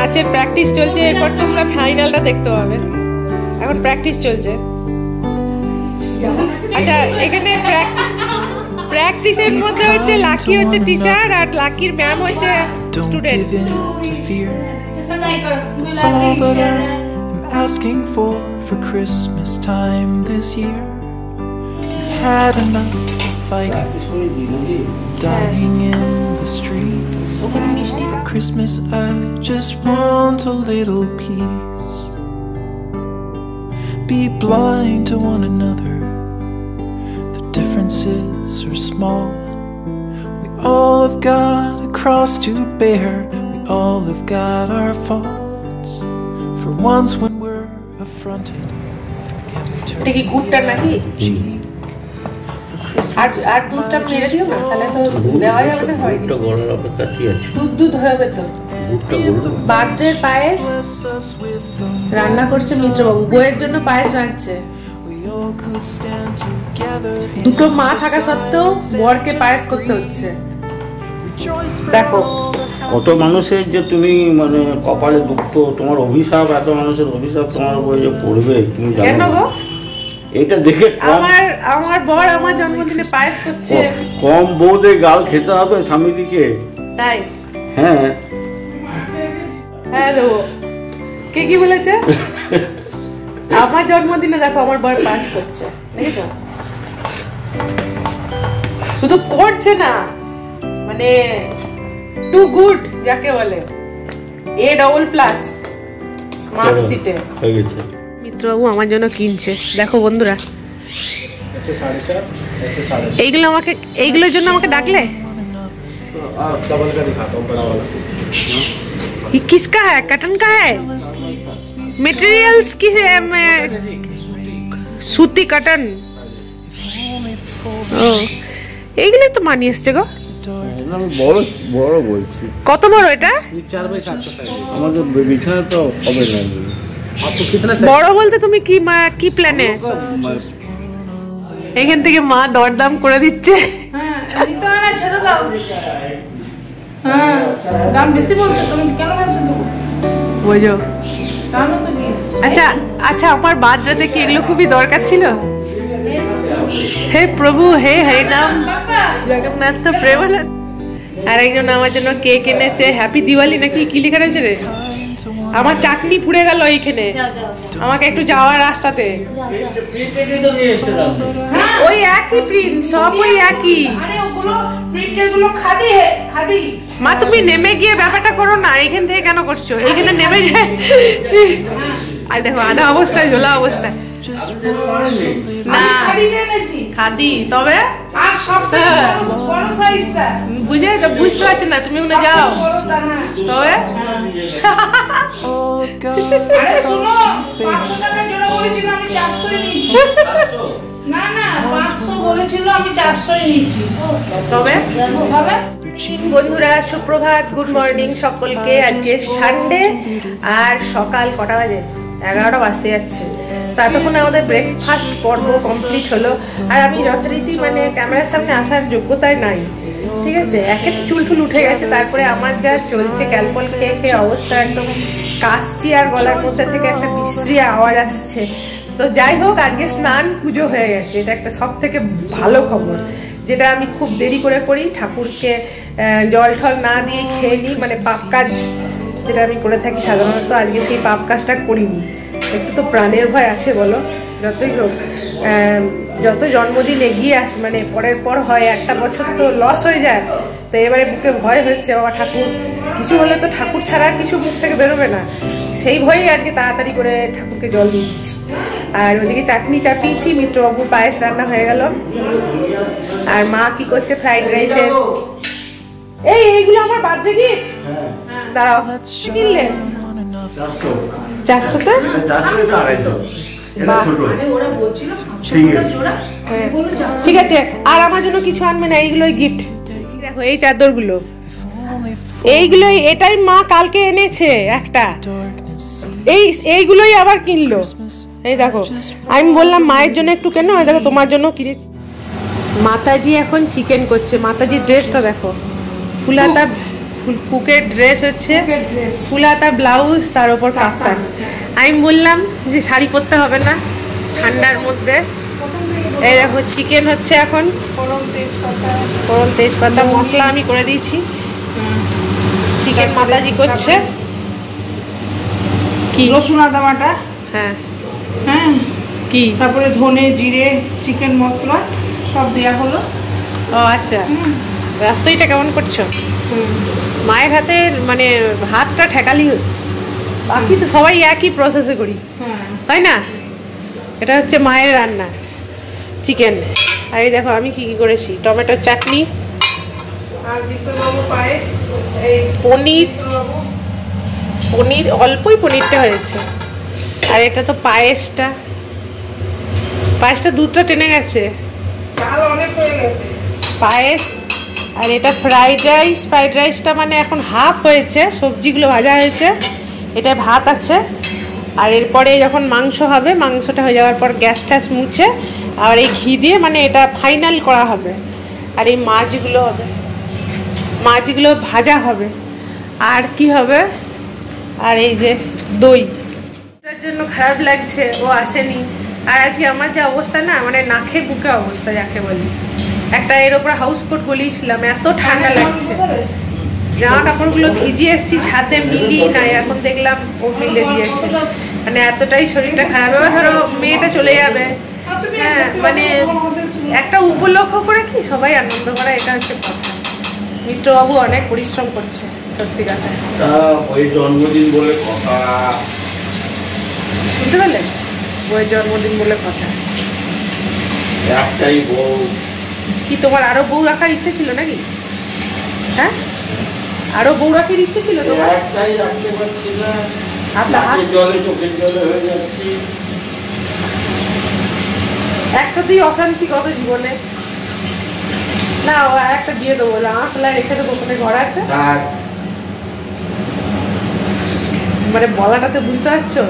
নাচের প্র্যাকটিস চলছে, এরপর তোমরা ফাইনালটা দেখতে পাবে। এখন প্র্যাকটিস চলছে। আচ্ছা, এখানে প্র্যাকটিসের মধ্যে হচ্ছে লাকি হচ্ছে টিচার আর লাকির ম্যাম হচ্ছে student. Asking for Christmas time this year. We've had enough of fighting, dying in the streets. For Christmas I just want a little peace. Be blind to one another, the differences are small. We all have got a cross to bear, we all have got our faults. For once when we're affronted, can we turn দেখি গুড়টা নাকি আর দুধটা মেরে দিও না, তাহলে তো দেওয়া যাবে না। হয় গুড়টা গড়ার অপেক্ষা কি আছে? দুধ হবে তো। গুড়টা গড়ো। বার্থডে পায়েস রান্না করছে মিত্রবাবু, বইয়ের জন্য পায়েস রাখছে। দুটো মা থাকা সত্ত্বেও বরকে পায়েস করতে হচ্ছে। দেখো কত মানুষের যে তুমি মানে কপালে দুঃখ, তোমার অভিশাপ, এত মানুষের অভিশাপ তোমার উপরে যে পড়বে তুমি জানো না। এটা দেখে আমার বর আমার জন্মদিনে পায়েস করছে। কম বউদের গাল খেতে হবে স্বামীদিকে, তাই? হ্যাঁ হ্যাঁ দেবো। কে কি বলেছে? আমার জন্মদিনে দেখো আমার বর পায়েস করছে, দেখেছো? শুধু করছে না, মানে টু গুড যাকে বলে, A++ মার্কশিটে হয়ে গেছে। মিত্রবাবু আমার জন্য কিনছে, দেখো বন্ধুরা। এইগুলো আমাকে, এইগুলোর জন্য আমাকে ডাকলে? ये किसका है? कटन का है? मटेरियल्स की है? सूती कटन। ও এইগুলো তো মানি আসছে গো। আমি বড় বড় বলছি। কত বড় এটা? 4x7 size. আমাদের বিছানা তো হবে না। আপনি কিতনা বড় বলতে তুমি কি প্ল্যানে? এখান থেকে মা দরদাম করে দিচ্ছে। হ্যাঁ নিতে হয় না, ছেড়ে দাও। হ্যাঁ দাম বেশি বলছো, তুমি কেন বেশি দেবো? বুঝো। দাম তো কি? আচ্ছা আমার বার্থডেতে কি এগুলো খুবই দরকার ছিল? হে প্রভু, হে হরি নাম জগন্নাথ প্রেমানন্দ। আর একজন আমার জন্য কেক এনেছে, হ্যাপি দিওয়ালি নাকি কি লেখা রয়েছে রে? আমার চাটনি পুড়ে গেল এইখানে, আমাকে একটু যাওয়ার রাস্তাতে। ওই একই প্রিন্ট, সব ওই একই। মা তুমি নেমে গিয়ে ব্যাপারটা করো না, এইখান থেকে কেন করছো? এইখানে নেমে যায়। আর দেখো আধা অবস্থায়, ঝোলা অবস্থায়। না খাদি, তবে বুঝতে পারছি না, তুমি ওখানে যাও তবে। তবে বন্ধুরা সুপ্রভাত, গুড মর্নিং সকলকে। আজকে সানডে আর সকাল কটা বাজে? 11টা বাজতে যাচ্ছে। ততক্ষণ আমাদের ব্রেকফাস্ট পর্ব কমপ্লিট হলো। আর আমি যথারীতি মানে ক্যামেরার সামনে আসার যোগ্যতায় নাই, ঠিক আছে? একে চুল টুল উঠে গেছে, তারপরে আমার যা চলছে ক্যালপল খেয়ে খেয়ে অবস্থা একদম কাশছি, আর গলার মধ্যে থেকে একটা বিশ্রী আওয়াজ আসছে। তো যাই হোক, আজকে স্নান পুজো হয়ে গেছে, এটা একটা সব থেকে ভালো খবর, যেটা আমি খুব দেরি করে করি। ঠাকুরকে জল ঠল না দিয়ে খেয়ে নিই, মানে পাপ কাজ যেটা আমি করে থাকি সাধারণত, আজকে সেই পাপ কাজটা করিনি। একটু তো প্রাণের ভয় আছে বলো, যতই হোক। যত জন্মদিন এগিয়ে আস মানে পরের পর হয়, একটা বছর তো লস হয়ে যায়। তো এবারে বুকে ভয় হচ্ছে, বাবা ঠাকুর কিছু হলে তো ঠাকুর ছাড়া কিছু মুখ থেকে বেরোবে না, সেই ভয়েই আজকে তাড়াতাড়ি করে ঠাকুরকে জল দিয়ে দিচ্ছি। আর ওদিকে চাটনি চাপিয়েছি, মিত্রবাবুর পায়েস রান্না হয়ে গেল। আর মা কি করছে? ফ্রাইড রাইসের। এইগুলো আমার বার্থডে গিফট। দাঁড়াও, কিনলে 400টা? ঠিক আছে, আর আমার জন্য কিছু আনবে না, এইগুলোই গিফট। দেখো এই চাদরগুলো, এইগুলোই, এটাই মা কালকে এনেছে একটা, এইগুলোই আবার কিনলো। এই দেখো, আমি বললাম মায়ের জন্য একটু কেন, দেখো তোমার জন্য কিনেছি। মাতাজি এখন চিকেন করছে, মাতাজির ড্রেসটা দেখো, ফুলাটা কুকের ড্রেস হচ্ছে ড্রেস ফুলাতা ব্লাউজ, তার উপর কাপ্তান। আমি বললাম যে শাড়ি পরতে হবে না ঠান্ডার মধ্যে। এই দেখো চিকেন হচ্ছে এখন, ফোড়ন তেজপাতা মশলা আমি করে দিয়েছি। চিকেন মাতাজি করছে কি, রসুন আদা বাটা, হ্যাঁ হ্যাঁ, কি, তারপরে ধনে জিরে চিকেন মশলা সব দেওয়া হলো। ও আচ্ছা, রাস্তাইটা কেমন করছো? মায়ের হাতে মানে হাতটা ঠেকালি হচ্ছে, বাকি তো সবাই একই প্রসেসে করি, তাই না? এটা হচ্ছে মায়ের রান্না চিকেন। আর এই দেখো আমি কি কি করেছি, টমেটোর চাটনি, আর বিশ্ববাবু পায়েস, এই পনির, পনির অল্পই পনিরটা হয়েছে। আর এটা তো পায়েসটা দুধটা টেনে গেছে, চাল অনেক হয়ে গেছে পায়েস। আর এটা ফ্রাইড রাইসটা মানে এখন হাফ হয়েছে, সবজিগুলো ভাজা হয়েছে, এটা ভাত আছে। আর এরপরে যখন মাংস হবে, মাংসটা হয়ে যাওয়ার পর গ্যাস ট্যাস মুছে আর এই ঘি দিয়ে মানে এটা ফাইনাল করা হবে। আর এই মাছগুলো হবে, মাছগুলো ভাজা হবে। আর কি হবে, আর এই যে দই, তার জন্য খারাপ লাগছে ও আসেনি। আর আজকে আমার যে অবস্থা না, মানে নাকে বুকে অবস্থা যাকে বলি, একটা এর ওপরে হাউস কোট গলিয়েছিলাম, এত ঠান্ডা লাগছে, জামা কাপড়গুলো ভিজিয়ে এসেছি ছাদে, মিলিয়ে নাই, এখন দেখলাম ও মিলে দিয়েছে, মানে এতটাই শরীরটা খারাপ। এবার ধরো মেয়েটা চলে যাবে, হ্যাঁ, মানে একটা উপলক্ষ করে কি সবাই আনন্দ করা, এটা হচ্ছে কথা। মিত্রবাবু অনেক পরিশ্রম করছে সত্যি কথা। ওই জন্মদিন বলে কথা, শুনতে পেলেন? বউয়ের জন্মদিন বলে কথা। একটাই বউ, কি তোমার আরো বউ রাখার ইচ্ছে ছিল নাকি? হ্যাঁ, আরো বউ রাখার ইচ্ছে ছিল তোমার? একটাই রাখতে পারছি না, আপনার জলে চোখের জলে হয়ে যাচ্ছি। একটাতেই অশান্তি কত জীবনে। না, ও একটা দিয়ে দেবো, আমার ফেলায় রেখে দেবো, ওখানে ঘর আছে। মানে বলাটাতে বুঝতে পারছো,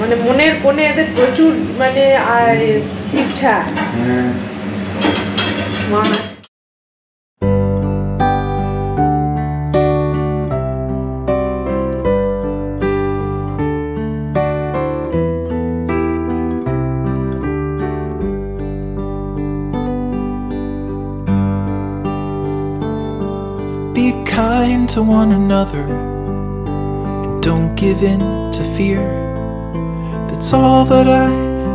মানে মনের কোণে এদের প্রচুর মানে ইচ্ছা। মাছ Be kind to one another and don't give in to fear. That's all that I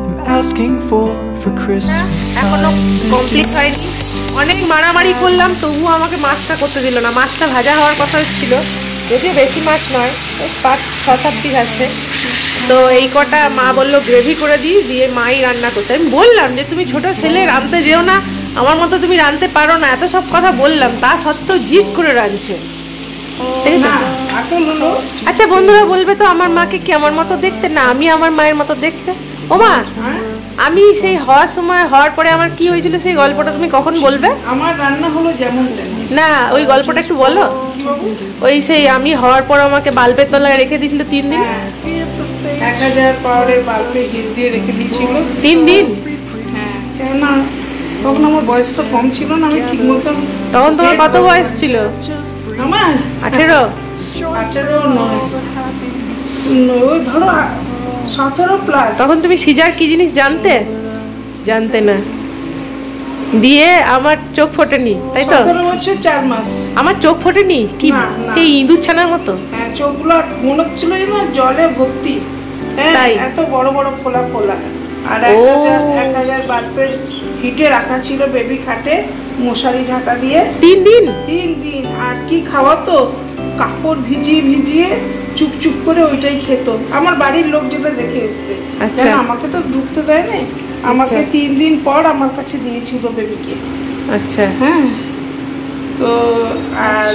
am asking for Christmas এখনো time this কমপ্লিট year. হয়নি, অনেক মারামারি করলাম, তবুও আমাকে মাছটা করতে দিল না। মাছটা ভাজা হওয়ার কথা ছিল, যদিও বেশি মাছ নয়, 5-6-7 পিস আছে। তো এই কটা মা বললো গ্রেভি করে দিয়ে মাই রান্না করছে। আমি বললাম যে তুমি ছোট ছেলে, রাঁধতে যেও না, আমার মতো তুমি রাঁধতে পারো না, এত সব কথা বললাম, তা সত্ত্বেও জিদ করে রাঁধছে। আচ্ছা বন্ধুরা বলবে তো আমার মাকে কি আমার মতো দেখতে? না, আমি আমার মায়ের মতো দেখতে। ও মা, আমি সেই হওয়ার পরে আমার কি হয়েছিল সেই গল্পটা তুমি কখন বলবে? আমার রান্না হলো যেমন না, ওই গল্পটা একটু বলো। ওই সেই আমি হওয়ার পর আমাকে বাল্বের তলায় রেখে দিয়েছিল 3 দিন। 1000 পাওয়ারের বাল্বে হিট দিয়ে রেখে দিয়েছিল 3 দিন। হ্যাঁ, কেন তখন আমার বয়স তো কম ছিল না, আমি ঠিক মতো। তখন তোমার কত বয়স ছিল? আমার 18 নয়, ওই ধরো 17 প্লাস। তখন তুমি সিজার কি জিনিস জানতে না, দিয়ে আমার চোখ ফোটেনি, তাই তো? 17 বছর 4 মাস আমার চোখ ফোটেনি কি, না। সেই ইঁদুর ছানার মতো। হ্যাঁ, চোখগুলো মনে হচ্ছিল জলে ভর্তি, তাই? এত বড় বড় ফোলা ফোলা। আর 1000 বাল্বের হিটে রাখা ছিল বেবি খাটে, মশারি ঢাকা দিয়ে 3 দিন। আর কি খাওয়াতো, কাপড় ভিজিয়ে চুপচুপ করে ওইটাই খেত। আমার বাড়ির লোক যেটা দেখে এসছে, আচ্ছা। আমাকে তো ঢুকতে দেয় না, আমাকে 3 দিন পর আমার কাছে দিয়েছিল বেবিকে। আচ্ছা, হ্যাঁ, তো আর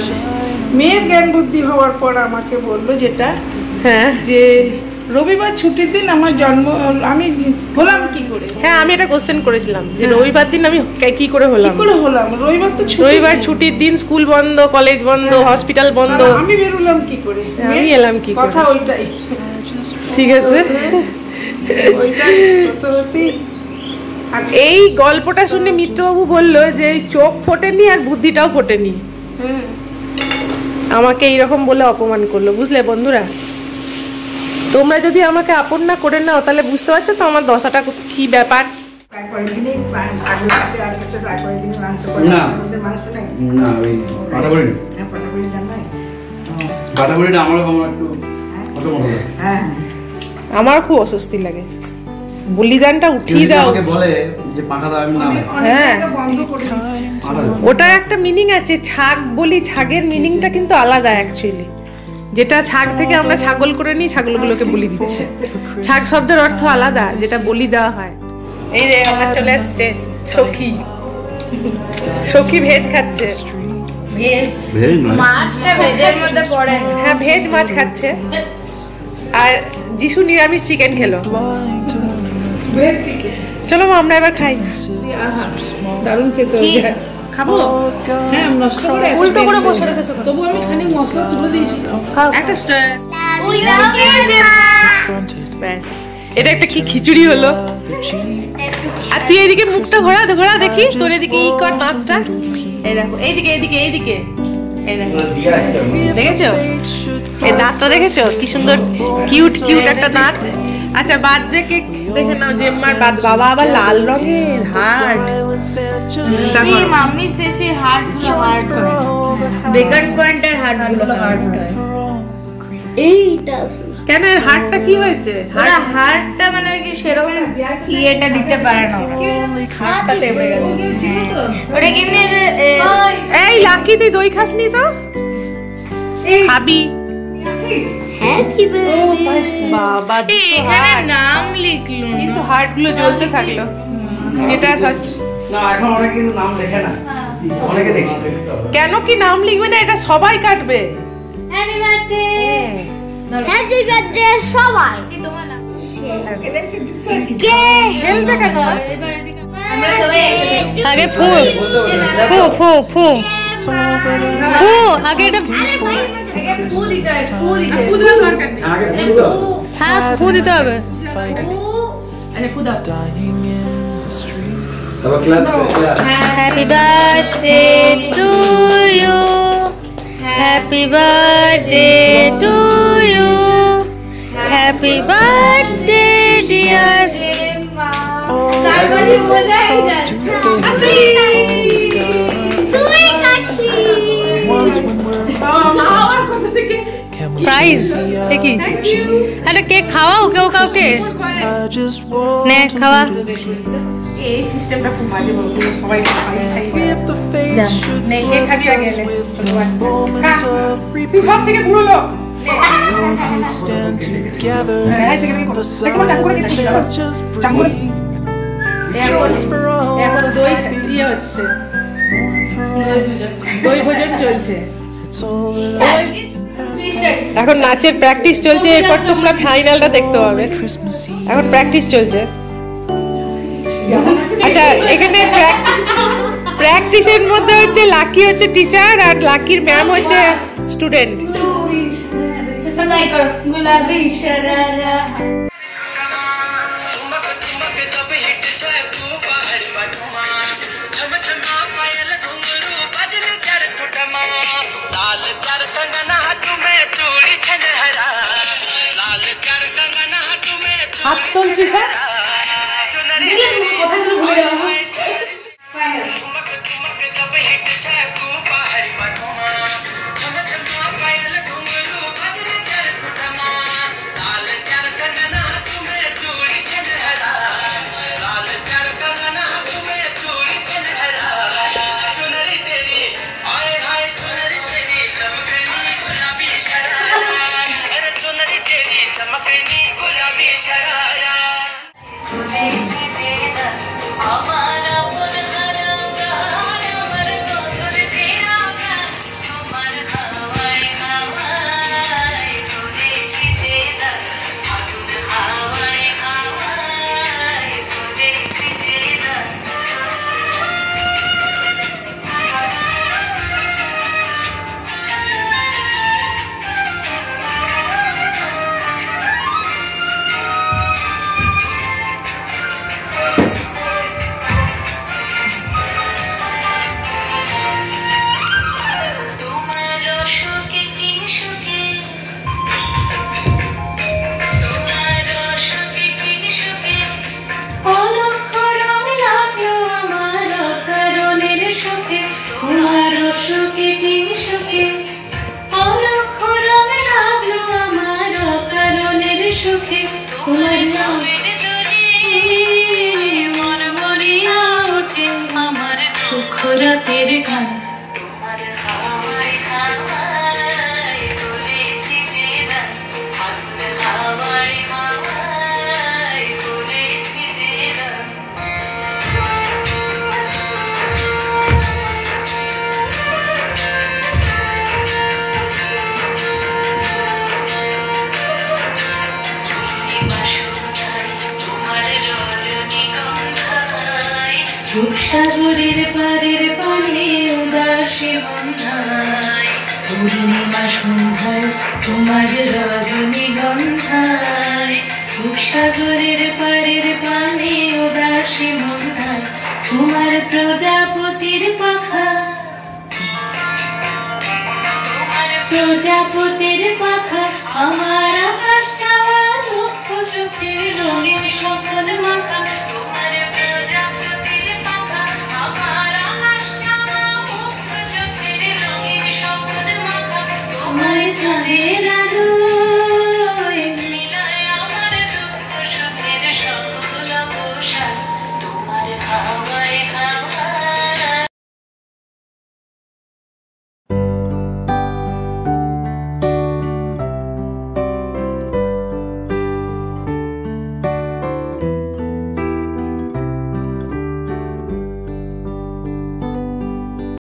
মেয়ের জ্ঞান বুদ্ধি হওয়ার পর আমাকে বললো যেটা, হ্যাঁ, যে রবিবার ছুটির দিন আমার জন্ম, আমি হলাম কি করে? হ্যাঁ, আমি একটা কোশ্চেন করেছিলাম যে রবিবার দিন আমি কি করে হলাম? রবিবার তো রবিবার ছুটির দিন, স্কুল বন্ধ, কলেজ বন্ধ, হসপিটাল বন্ধ, আমি বেরোলাম কি করে? আমি এলাম কি করে? কথা ওইটাই। ঠিক আছে, ওইটাই হতে এই গল্পটা শুনে মিত্রবাবু বললো যে চোখ ফোটেনি আর বুদ্ধিটাও ফোটেনি। আমাকে এইরকম বলে অপমান করলো, বুঝলে বন্ধুরা? তোমরা যদি আমাকে আপন না করে নাও তাহলে বুঝতে পারছো তো আমার দশাটা কি ব্যাপার। আমার খুব অস্বস্তি লাগে, বলিদানটা উঠিয়ে দাও। হ্যাঁ, ওটা একটা মিনিং আছে, ছাগ বলি, ছাগের মিনিংটা কিন্তু আলাদা অ্যাকচুয়ালি। যেটা ছাগ থেকে আমরা ছাগল করে নিই, ছাগলগুলোকে বলি দিচ্ছে। ছাগ শব্দের অর্থ আলাদা, যেটা বলি দেওয়া হয়। এই যে আমার চলে আসছে সখী, সখী ভেজ খাচ্ছে। হ্যাঁ, ভেজ মাছ খাচ্ছে। আর যিশু নিরামিষ চিকেন খেলো। চলো মা, আমরা এবার খাই। দারুণ খেতে। খাবো? হ্যাঁ, নষ্ট করে উল্টো করে বসে রেখেছো। তবু আমি খানি মশলা তুলে দিয়েছি। একটা ব্যাস, এটা একটা কি খিচুড়ি হলো। আর তুই এদিকে মুখটা ঘোরা ঘোরা দেখি, তোর এদিকে ই কর নাকটা। এই দেখো, এইদিকে এইদিকে এইদিকে, এই দেখো, দেখেছো এই দাঁতটা? দেখেছো কি সুন্দর কিউট কিউট একটা দাঁত। আচ্ছা, বার্থডে কেক দেখে নাও যে আমার বাবা আবার লাল রঙের হার্ট। মাম্মি স্পেশাল হার্ট গুলো হার্ট হয়, বেকারস পয়েন্টের হার্ট গুলো হার্ট হয়। এইটা কেন, এর হার্টটা কি হয়েছে? হার্টটা মানে কি সেরকম ইয়েটা দিতে পারে না, হার্টটা দেবে গেছে। ওটা কেমনে? এই লাকি, তুই দই খাসনি তো? খাবি? হ্যাপি বার্থডে বাবা, এখানে নাম লিখলো কিন্তু হার্ট গুলো জ্বলতে থাকলো। এটা সচ না, এখন অনেকে কিন্তু নাম লেখে না, অনেকে দেখছি। কেন কি নাম লিখবে না? এটা সবাই কাটবে। হ্যাপি বার্থডে, হ্যাপি বার্থডে সবাই। কি তোমার নাম? কে খেলবে কেন? আমরা সবাই আগে ফু ফু ফু ফু ফু, আগে এটা ফু দিতে হয়, ফু দিতে হয়। হ্যাঁ, ফু দিতে হবে। Happy birthday to you, happy birthday to you, happy birthday dear prize দেখি। আরে কেক খাওয়াও, কেউ কাউকে নে খাওয়া। এই সিস্টেমটা খুব বাজে, বলতে সবাই নে কেক খাবি আগে। তুই সব থেকে বুড়ো লোক। এখন দই ইয়ে হচ্ছে, দই ভোজন চলছে। এখন নাচের প্র্যাকটিস চলছে, এরপর তোমরা ফাইনালটা দেখতে পাবে। এখন প্র্যাকটিস চলছে। আচ্ছা, এখানে প্র্যাকটিসের মধ্যে হচ্ছে লাকি হচ্ছে টিচার আর লাকির ম্যাম হচ্ছে স্টুডেন্ট। গুলাবি শরারা হাত তুলছি স্যার। আমার দুঃখ রাতের গান তোমার হাওয়ায় হাওয়ায় বলেছি যে রাত আগুন হাওয়ায় হাওয়ায় বলেছি যে রাত রূপসাগরের পারের পানে উদাসী বন্ধায় পূর্ণিমা সন্ধ্যায় তোমার রজনীগন্ধায় রূপসাগরের পারের পানে উদাসী বন্ধায় তোমার প্রজাপতির পাখা তোমার প্রজাপতির পাখা আমার আকাশ চাওয়া লক্ষ চোখের রঙিন স্বপ্ন মাখা